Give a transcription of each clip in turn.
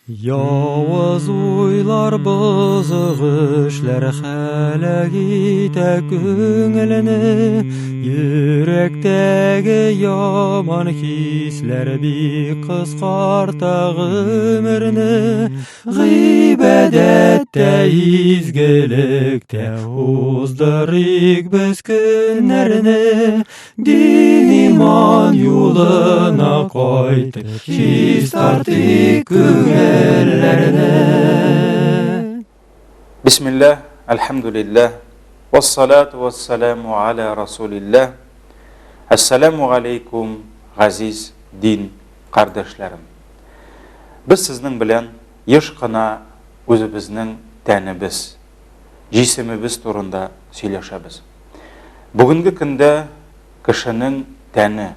Явыз уйлар бозык эшләр хәлак итә күңелне, йөрәктәге яман хисләр бик кыскарта гомерне. Гыйбадәттә, изгелектә уздырыйк без көннәрне, дин иман юлына кайтып, чистартыйк күңелләрне. Бисмиллах, альхамдулиллах, вассалату вассаламу аля расулиллах. Ассаламу алейкум, газиз дин кардәшләрем. Без сезнең белән еш кына үзебезнең тәнебез, җисемебез турында сөйләшәбез. Бүгенге көндә кешенең тәне,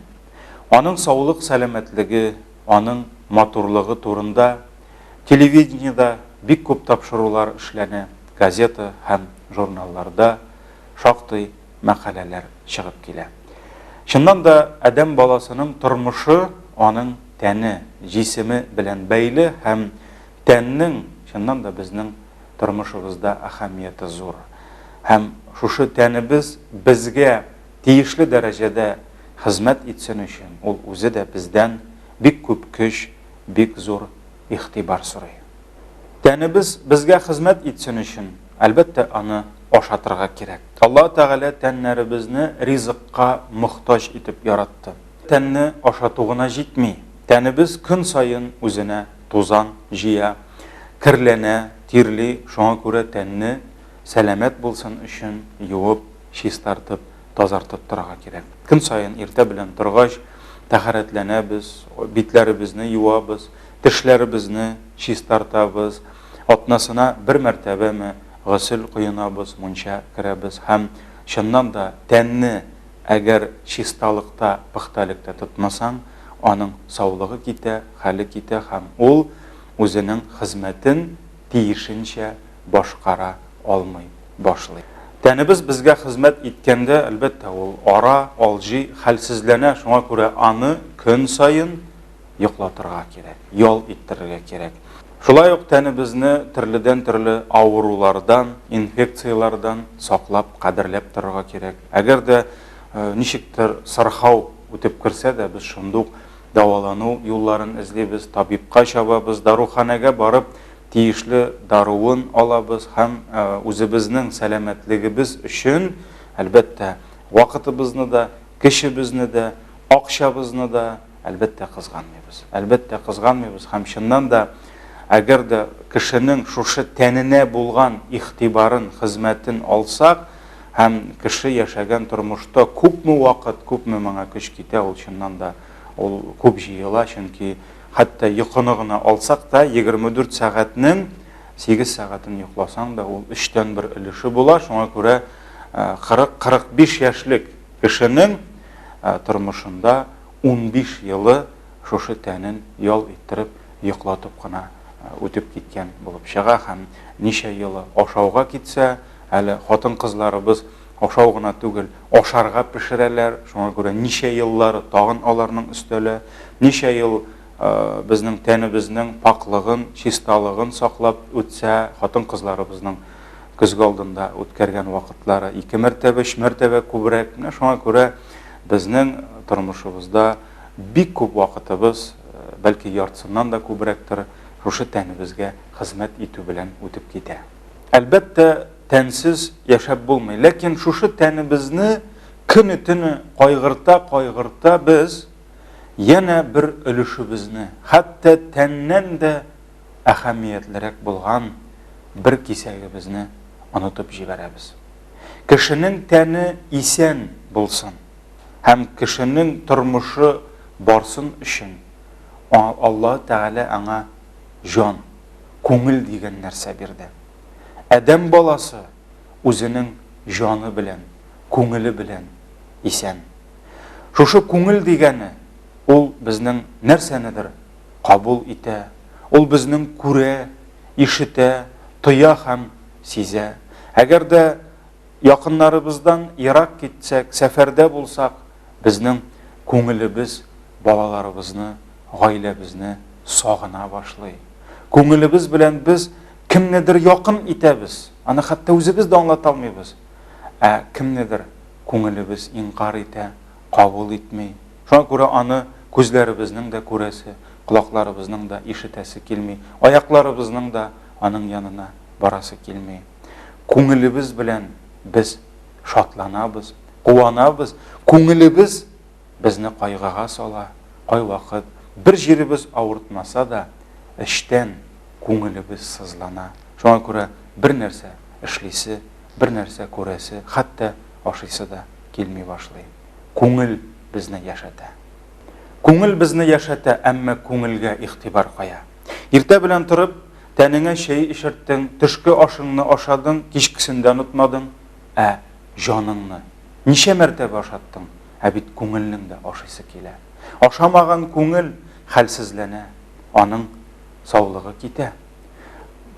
аның саулык сәламәтлеге, аның матурлыгы турында телевидениедә бик күп тапшырулар эшләнә, газета һәм журналларда шактый мәкаләләр чыгып килә. Чыннан да адәм баласының тормышы аның тәне, җисеме белән бәйле һәм тәннең чыннан да безнең тормышыбызда әһәмияте зур. Һәм шушы тәнебез безгә тиешле дәрәҗәдә хезмәт итсен өчен, ул үзе дә бездән бик күп көч, бик зур игътибар сорый. Тәнебез безгә хезмәт итсен өчен, әлбәттә, аны ашатырга кирәк. Алла Тәгалә тәннәребезне ризыкка мохтаҗ итеп яратты. Тәнне ашату гына җитми. Тәнебез көн сайын үзенә тузан җыя, кирләнә, тирли, шуңа күрә тәнне сәламәт булсын өчен юып, чистартып, тазартып торырга кирәк. Көн сайын иртә белән торгач, тәһарәтләнәбез, битләребезне юабыз, тешләребезне чистартабыз, атнасына бер мәртәбәме гысел куенабыз, мунча керәбез һәм чыннан да тәнне әгәр чисталыкта, пөхтәлектә тотмасаң, аның саулыгы китә, хәле китә һәм ул үзенең хезмәтен тиешенчә башкара алмый башлый. Тәнебез безгә хезмәт иткәндә, әлбәттә, ул ара, алҗый, хәлсезләнә, шуңа күрә аны көн сайын йоклатырга кирәк, ял иттерергә кирәк. Шулай ук тәнебезне төрледән-төрле авырулардан, инфекциялардан саклап, кадерләп торырга кирәк. Әгәр дә ничектер сырхау үтеп керсә дә, без шундук дәвалану юлларын эзлибез, табибка чабабыз, даруханәгә барып, тиешле даруын алабыз һәм үзебезнең сәламәтлегебез өчен, әлбәттә, вакытыбызны да, кешебезне дә, акчабызны да, әлбәттә, кызганмыйбыз. Әлбәттә, кызганмыйбыз һәм чыннан да, әгәр дә кешенең шушы тәненә булган игътибарын, хезмәтен алсак, һәм кеше яшәгән тормышта күпме вакыт, күпме моңа көч китә, ул чыннан да ул күп җыела, чөнки хәтта йокыны гына алсак та 24 сәгатьнең 8 сәгатен йокласаң да ул 3тән 1 өлеше була. Шуңа күрә 40-45 яшьлек кешенең тормышында 15 елы шушы тәнен ял иттереп, йоклатып кына үтеп киткән булып чыга һәм ничә елы ашауга китсә, әле хатын-кызларыбыз ашау гына түгел, ашарга пешерәләр. Шуңа күрә ничә еллары тагын аларның өстәле, ничә ел безнең тәнебезнең паклыгын, чисталыгын саклап үтсә, хатын-кызларыбызның көзге алдында үткәргән вакытлары 2 мәртәбә, 3 мәртәбә күбрәк. Шуңа күрә безнең тормышыбызда бик күп вакытыбыз, бәлки яртысыннан да күбрәктер, шушы тәнебезгә хезмәт итү белән үтеп китә. Әлбәттә, тәнсез яшәп булмый, ләкин шушы тәнебезне көне-төне кайгырта без яна бер өлешебезне, хәтта тәннән дә әһәмиятлерәк булган бер кисәгебезне онытып җибәрәбез. Кешенең тәне исән булсын һәм кешенең тормышы барсын өчен Алла Тәгалә аңа җан, күңел дигән нәрсә бирде. Адәм баласы үзенең җаны белән, күңеле белән исән. Шушы күңел дигәне ул безнең нәрсәнедер кабул итә, ул безнең күрә, ишетә, тоя һәм сизә. Әгәр дә якыннарыбыздан ерак китсәк, сәфәрдә булсак, безнең күңелебез балаларыбызны, гаиләбезне сагына башлый. Күңелебез белән без кемнедер якын итәбез. Аны хәтта үзебез дә аңлата алмыйбыз. Кемнедер күңелебез инкар итә, кабул итмей. Шуңа күрә аны күзләребезнең дә күрәсе, колакларыбызның да ишетәсе килми, аякларыбызның да аның янына барасы килми. Күңелебез белән без шатланабыз, куанабыз. Күңелебез безне кайгыга сала. Кай вакыт бер җиребез авыртмаса да, эштән күңелебез сызлана. Шуңа күрә бер нәрсә эшлисе, бер нәрсә күрәсе, хәтта ашыйсы да килми башлый. Күңел безне яшәтә. Күңел безне яшәтә, әмма күңелгә игътибар кая. Иртә белән торып, тәнеңә чәй ишерттең, төшке ашыңны ашадың, кичкесендә онытмадың, җаныңны ничә мәртәбә ашаттың? Бит күңелнең дә ашыйсы килә. Ашамаган күңел хәлсезләнә, аның саулыгы китә.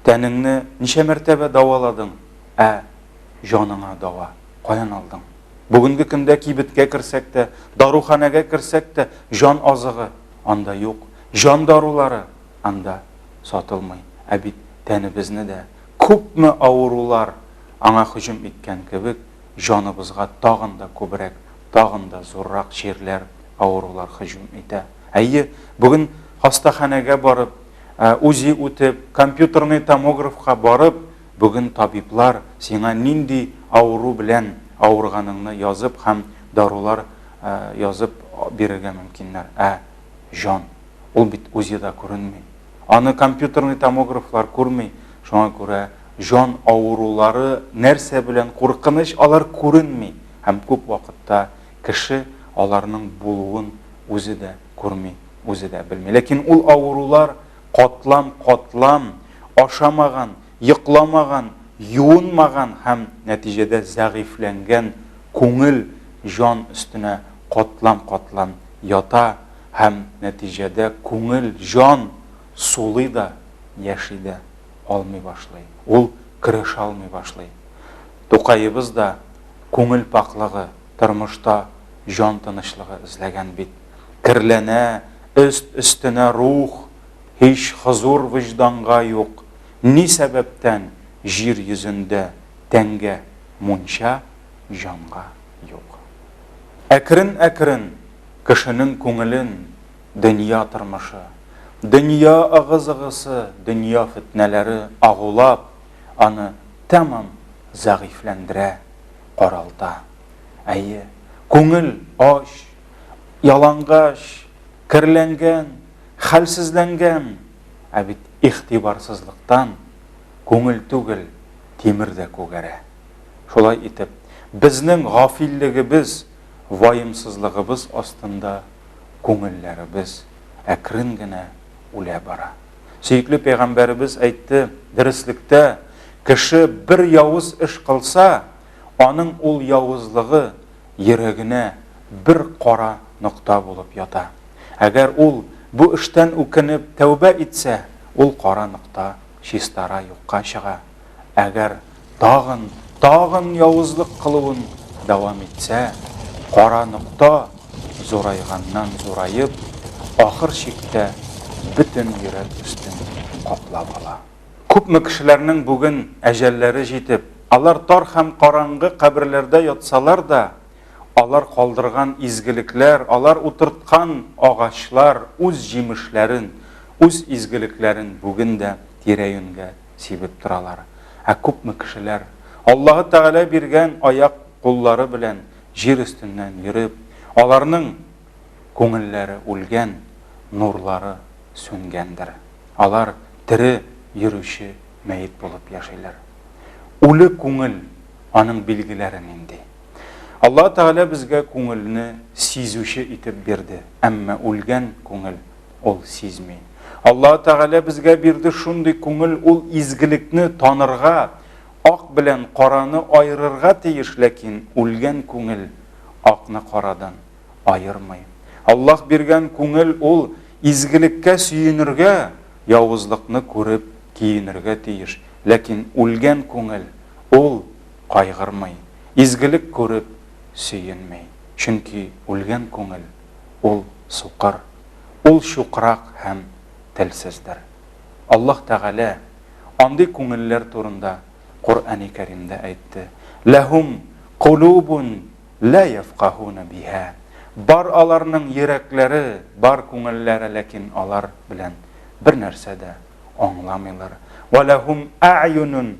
Тәнеңне ничә мәртәбә даваладың? Җаныңа дава каян алдың? Бүгенге көндә кибеткә керсәк тә, даруханәгә керсәк тә, җан азыгы анда юк. Җан дарулары анда сатылмый. Бит тәнебезне дә күпме авырулар аңа һөҗүм иткән кебек, җаныбызга тагын да күбрәк, тагын да зуррак ширләр, авырулар һөҗүм итә. Бүген хастаханәгә барып, УЗИ үтеп, компьютерный томографка барып, бүген табиблар сиңа нинди авыру белән авырганыңны язып һәм дарулар язып бирергә мөмкиннәр. Җан, ул бит УЗИда күренми. Аны компьютерный томографлар күрми. Шуңа күрә җан авырулары нәрсә белән куркыныч, алар күренми. Һәм күп вакытта кеше аларның булуын үзе дә күрми, үзе дә белми. Ләкин ул авырулар катлам, ашамаган, йокламаган, юынмаган һәм нәтиҗәдә зәгыйфләнгән күңел җан өстенә катлам ята һәм нәтиҗәдә күңел җан сулый да, яши дә алмый башлый. Ул көрәшә алмый башлый. Тукайыбыз да күңел паклыгы, тормышта җан тынычлыгы эзләгән бит. Кирләнә, өстенә рух, һич хозур вижданга юк. Ни сәбәптән җир йөзендә тәнгә мунча, җанга юк. Әкрен кешенең күңелен дөнья тормышы, дөнья ыгы-зыгысы, дөнья фитнәләре агулап, аны тәмам зәгыйфләндерә, каралта. Күңел аш, ялангаш, кирләнгән, хәлсезләнгән, бит игътибарсызлыктан күңел түгел, тимер дә күгәрә. Шулай итеп, безнең гафиллегебез, ваемсызлыгыбыз астында күңелләребез әкрен генә үлә бара. Сөйкле пәйгамбәребез әйтте, дәреслектә, кеше бер явыз эш кылса, аның ул явызлыгы йөрәгенә бер кара нокта булып ята. Әгәр ул бу эштән үкенеп тәүбә итсә, ул кара нокта чистара юкка чыга. Әгәр тагын явызлык кылуын дәвам итсә, кара нокта зурайганнан зурайып, ахыр чиктә бөтен йөрәк өстен каплап ала. Күпме кешеләрнең бүген әҗәлләре җитеп, алар тар һәм караңгы каберләрдә ятсалар да, алар калдырган изгелекләр, алар утырткан агачлар үз җимешләрен, үз изгелекләрен бүген дә тирә-юньгә сибеп торалар. Күпме кешеләр Аллаһы Тәгалә биргән аяк куллары белән җир өстеннән йөреп, аларның күңелләре үлгән, нурлары сүнгәндер. Алар тире йөрүче мәйет булып яшыйлар. Үле күңел аның билгеләре нинди? Аллаһ Тәгалә безгә күңелне сизүче итеп бирде, әмма үлгән күңел ул сизми. Аллаһ Тәгалә безгә бирде шундый күңел, ул изгелекне танырга, ак белән караны айырырга тиеш, ләкин үлгән күңел акны карадан айырмый. Аллаһ биргән күңел ул изгелеккә сөенергә, явызлыкны күреп киенергә тиеш, ләкин үлгән күңел ул кайгырмый, изгелек күреп сөенмей. Чөнки үлгән күңел ул сукыр, ул шукрак һәм телсездер. Аллаһ Тәгалә андый күңелләр турында Кур'ан-ы Кәримдә әйтте. Ләһум кулубун ла яфкахуна биха. Бар аларның йөрәкләре, бар күңелләре, ләкин алар белән бер нәрсә дә аңламыйлар. Ва ләһум а'юнун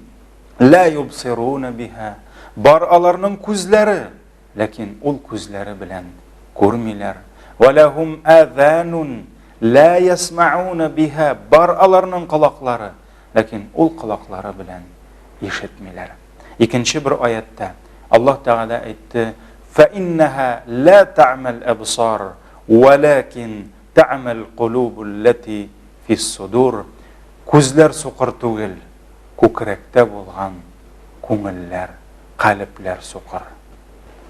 ла юбсируна биха. Бар аларның күзләре, ләкин ул күзләре белән күрмиләр. Ва ләһум аҙанун ла ясмауна биха. Бар аларның колаклары, ләкин ул колаклары белән ишетмиләр. Икенче бер аятта Аллаһ Тәгалә әйтте: فإنها لا تعمى الأبصار ولكن تعمى القلوب التي في الصدور. Күзләр суқыр түгел, күкрәктә булган күңелләр, калепләр суқыр.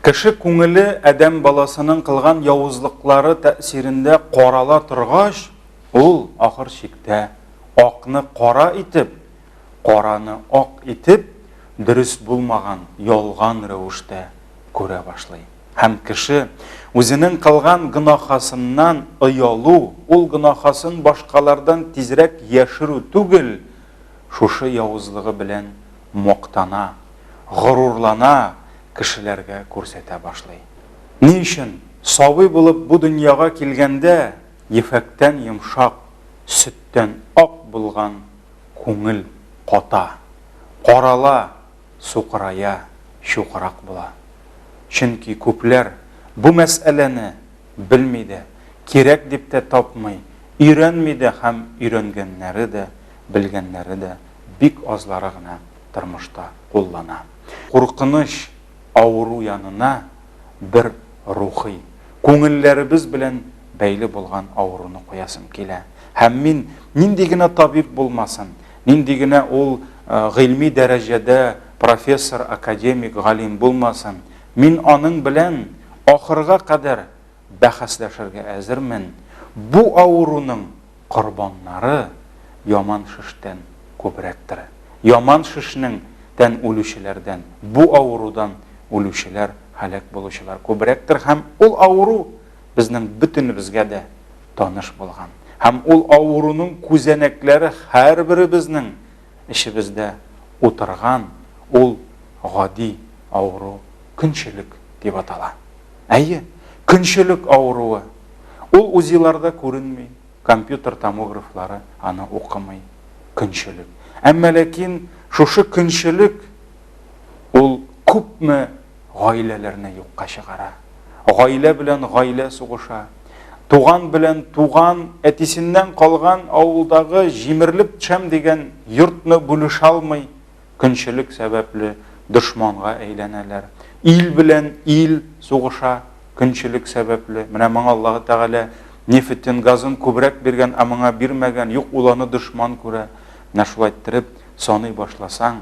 Кеше күңеле адәм баласының кылган явызлыклары тәэсирендә карала торгач, ул ахыр чиктә акны кара итеп, караны ак итеп, дөрес булмаган, ялган рәвештә күрә башлый. Һәм кеше үзенең кылган гынахасыннан ыялу, ул гынахасын башкалардан тизрәк яшерү түгел, шушы явызлыгы белән мактана, горурлана, кешеләргә күрсәтә башлый. Ни өчен? Сабый булып бу дөньяга килгәндә ефәктән йомшак, сөттән ак булган күңел ката, карала, суқырая, шуқырак була. Чөнки күпләр бу мәсьәләне белми дә, кирәк дип тә тапмый, өйрәнми дә һәм өйрәнгәннәре дә, белгәннәре дә бик азлары гына тормышта куллана. Куркыныч авыру янына бер рухи, күңелләребез белән бәйле булган авыруны куясым килә. Һәм мин нинди генә табиб булмасын, нинди генә ул гыйльми дәрәҗәдә профессор, академик, галим булмасын, мин аның белән ахырга кадәр бәхәсләшергә әзермен. Бу авыруның корбаннары яман шиштән күбрәктер. Яман шишнең тән үлүчеләрдән, бу авырудан үлүчеләр, һәлак булучылар күбрәктер. Һәм ул авыру безнең бөтенебезгә дә таныш булган. Һәм ул авыруның күзәнәкләре һәрберебезнең ишебездә утырган, ул гади авыру, көнчелек дип атала. Әйе, көнчелек авыруы. Ул узиларда күренми, компьютер томографлары аны укымый. Көнчелек. Әмма ләкин шушы көнчелек ул күпме гаиләләрне юкка чыгара. Гаилә белән гаилә сугыша. Туган белән туган, әтисеннән калган авылдагы җимерлеп төшәм дигән йортны бүлешә алмый, көнчелек сәбәпле дошманга әйләнәләр. Ил белән ил сугыша, көнчелек сәбәпле. Менә моңа Аллаһ Тәгалә нефтен, газын күбрәк биргән, ә моңа бирмәгән, юк, ул аны дошман күрә. Менә шулай итеп саный башласаң,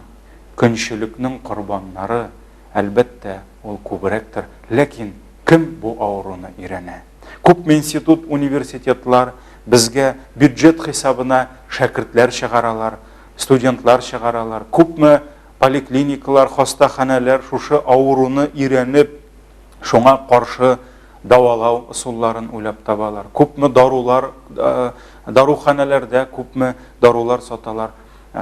көнчелекнең корбаннары әлбәттә ул күбрәктер. Ләкин кем бу авыруны өйрәнә? Күпме институт, университетлар безгә бюджет хисабына шәкертләр чыгаралар, студентлар чыгаралар. Күпме поликлиникалар, хастаханәләр шушы авыруны өйрәнеп, шуңа каршы давалау ысулларын уйлап табалар. Күпме дарулар, даруханәләрдә күпме дарулар саталар,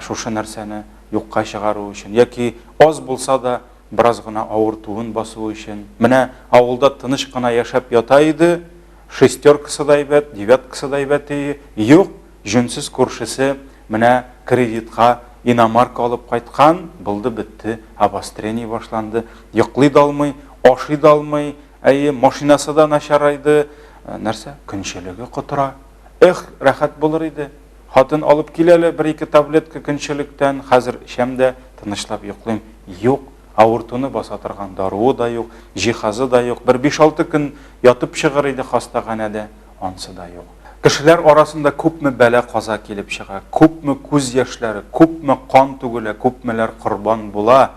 шушы нәрсәне юкка чыгару өчен, яки аз булса да бераз гына авыртуын басу өчен. Менә авылда тыныч кына яшәп ята иде, шестеркасы да әйбәт, девяткасы да әйбәт, юк, җүнсез күршесе менә кредитка иномарка алып кайткан, булды, бетте, обострение башланды, йоклый да алмый, ашый да алмый, машинасы да начарайды, нәрсә, көнчелеге котыра. Рәхәт булыр иде. Хатын алып киләле бер-ике таблетка көнчелектән, хәзер ишәмдә тынычлап йоклыйм. Юк, авыртуны баса торган даруы да юк, җиһазы да юк. Бер 5-6 көн ятып чыгыр иде хастаханәдә, ансы да юк. Кешеләр арасында күпме бәла каза килеп чыга, күпме күз яшьләре, күпме кан түгелә, күпмеләр корбан була,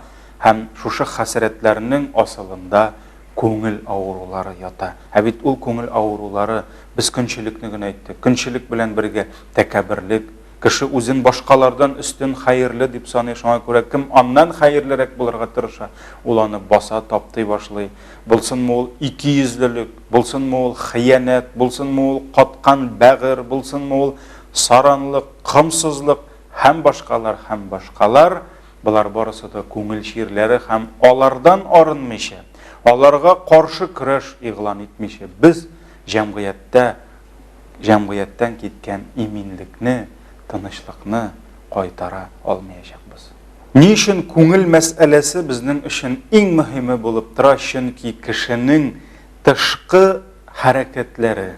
һәм шушы хәсрәтләрнең асылында күңел авырулары ята. Ә бит ул күңел авырулары без көнчелекне генә әйттек. Көнчелек белән бергә тәкәбберлек, кеше үзен башкалардан өстен хәерле дип саный, шуңа күрә кем аннан хәерлерәк булырга тырыша, ул аны баса таптый башлый. Булсынмы ул икейөзлелек, булсынмы ул хыянәт, булсынмы ул каткан бәгыр, булсынмы ул саранлык, кымсызлык һәм башкалар, булар барысы да күңел ширләре һәм алардан арынмыйча, аларга каршы көрәш игълан итмичә, без җәмгыятьтән киткән иминлекне, тынычлыкны кайтара алмаячакбыз. Ни өчен күңел мәсьәләсе безнең өчен иң мөһиме булып тора, чөнки кешенең тышкы хәрәкәтләре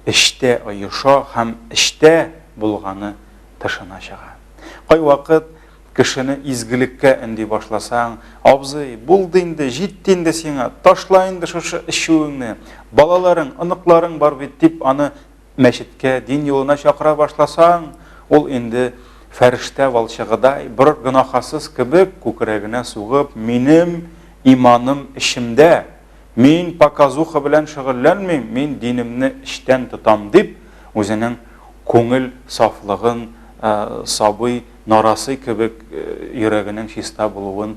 эштә оеша һәм эштә булганы тышына чыга. Кай вакыт кешене изгелеккә өнди башласаң, абзый, булды инде, җитте инде сиңа, ташла инде шушы эшүеңне, балаларың, оныкларың бар бит дип аны мәчеткә, дин юлына чакыра башласаң, ул инде фәрештә валчыгыдай бер гынахасыз кебек күкрәгенә сугып, минем иманым ишемдә, мин показуха белән шөгыльләнмим, мин динемне эштән тотам дип, үзенең күңел сафлыгын, сабый нарасы кебек йөрәгенең чиста булуын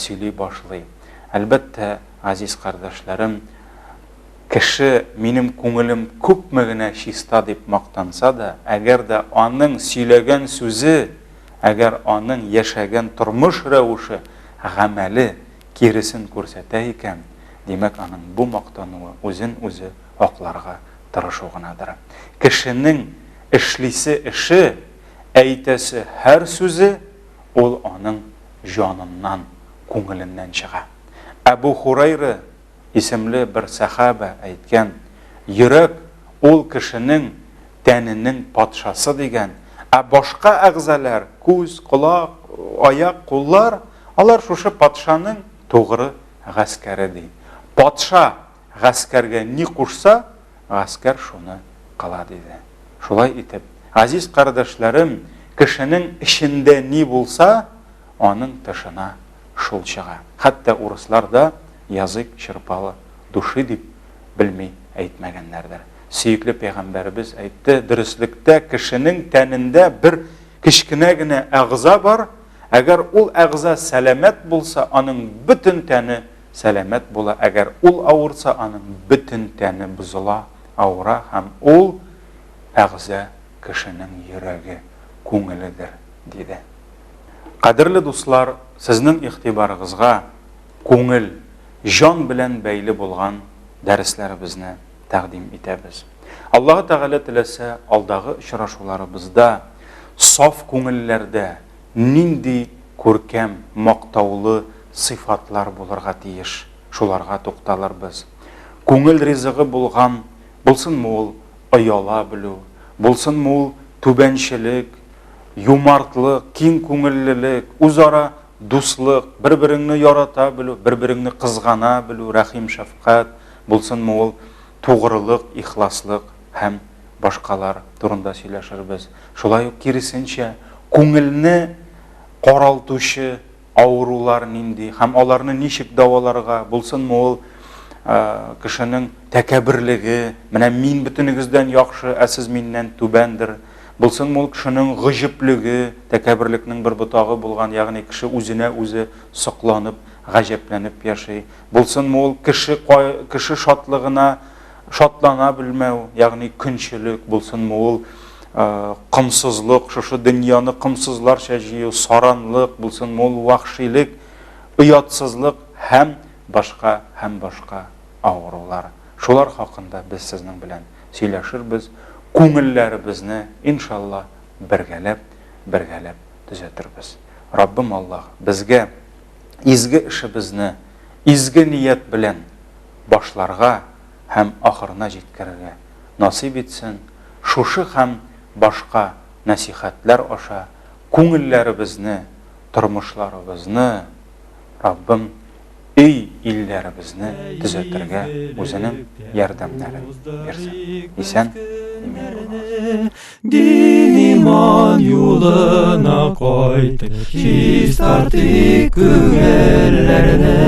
сөйли башлый. Әлбәттә, азиз кардәшләрем, кеше минем күңелем күпме генә чиста дип мактанса да, әгәр дә аның сөйләгән сүзе, әгәр аның яшәгән тормыш рәвеше, гамәле киресен күрсәтә икән, димәк аның бу мактануы үзен үзе акларга тырышу гынадыр. Кешенең эшлисе эше, әйтәсе һәр сүзе ул аның җаныннан, күңеленнән чыга. Әбу Хурайра исемле бер сахаба әйткән, йөрәк ул кешенең тәненең патшасы дигән, ә башка әгъзалар, күз, колак, аяк, куллар, алар шушы патшаның тугры гаскәре ди. Патша гаскәргә ни кушса, гаскәр шуны кыла диде. Шулай итеп, азиз кардәшләрем, кешенең эчендә ни булса, аның тышына шул чыга. Хәтта урысларда язык чырпалы души дип белми әйтмәгәннәрдер. Сөекле пәйгамбәрбез әйтте, дөреслектә кешенең тәнендә бер кичкенә генә әгъза бар, әгәр ул әгъза сәламәт булса, аның бөтен тәне сәламәт була, әгәр ул авырса, аның бөтен тәне бузыла, авыра һәм ул әгъза кешенең йөрәге, күңеледер, диде. Кадерле дуслар, сезнең игътибарыгызга күңел, җан белән бәйле булган дәресләребезне тәкъдим итәбез. Аллаһ Тәгалә теләсә, алдагы очрашуларыбызда саф күңелләрдә нинди күркәм, мактаулы сыйфатлар булырга тиеш, шуларга тукталырбыз. Күңел ризыгы булган, булсынмы ул аяла белү, булсынмы ул түбәнчелек, юмартлык, киң күңеллелек, үзара дуслык, бер-береңне ярата белү, бер-береңне кызгана белү, рәхим, шәфкать, булсынмы ул тугрылык, ихласлык һәм башкалар турында сөйләшербез. Шулай ук киресенчә, күңелне каралтучы авырулар нинди һәм аларны ничек даваларга, булсынмы ул кешенең тәкәбберлеге, менә мин бөтенегездән яхшы, ә сез миннән түбәндер. Булсынмы ул кешенең гыҗыплыгы, тәкәбберлекнең бер ботагы булган, ягъни кеше үзенә үзе сокланып, гаҗәпләнеп яши. Булсынмы ул кеше шатлыгына шатлана белмәү, ягъни көнчелек, булсынмы ул кымсызлык, шушы дөньяны кымсызларча җыю, саранлык, булсынмы ул вахшилек, уятсызлык һәм башка авырулар. Шулар хакында без сезнең белән сөйләшербез. Күңелләребезне иншалла бергәләп төзәтербез. Раббым Аллаһ безгә изге эшебезне изге ният белән башларга һәм ахырына җиткерергә насыйп итсен. Шушы һәм башка насихатлар аша күңелләребезне, тормышларыбызны Раббым үй илләребезне төзәтергә үзенең ярдәмнәрен бирсен. Исән Din iman yoluna koyduk, çiz artık күңелләрне.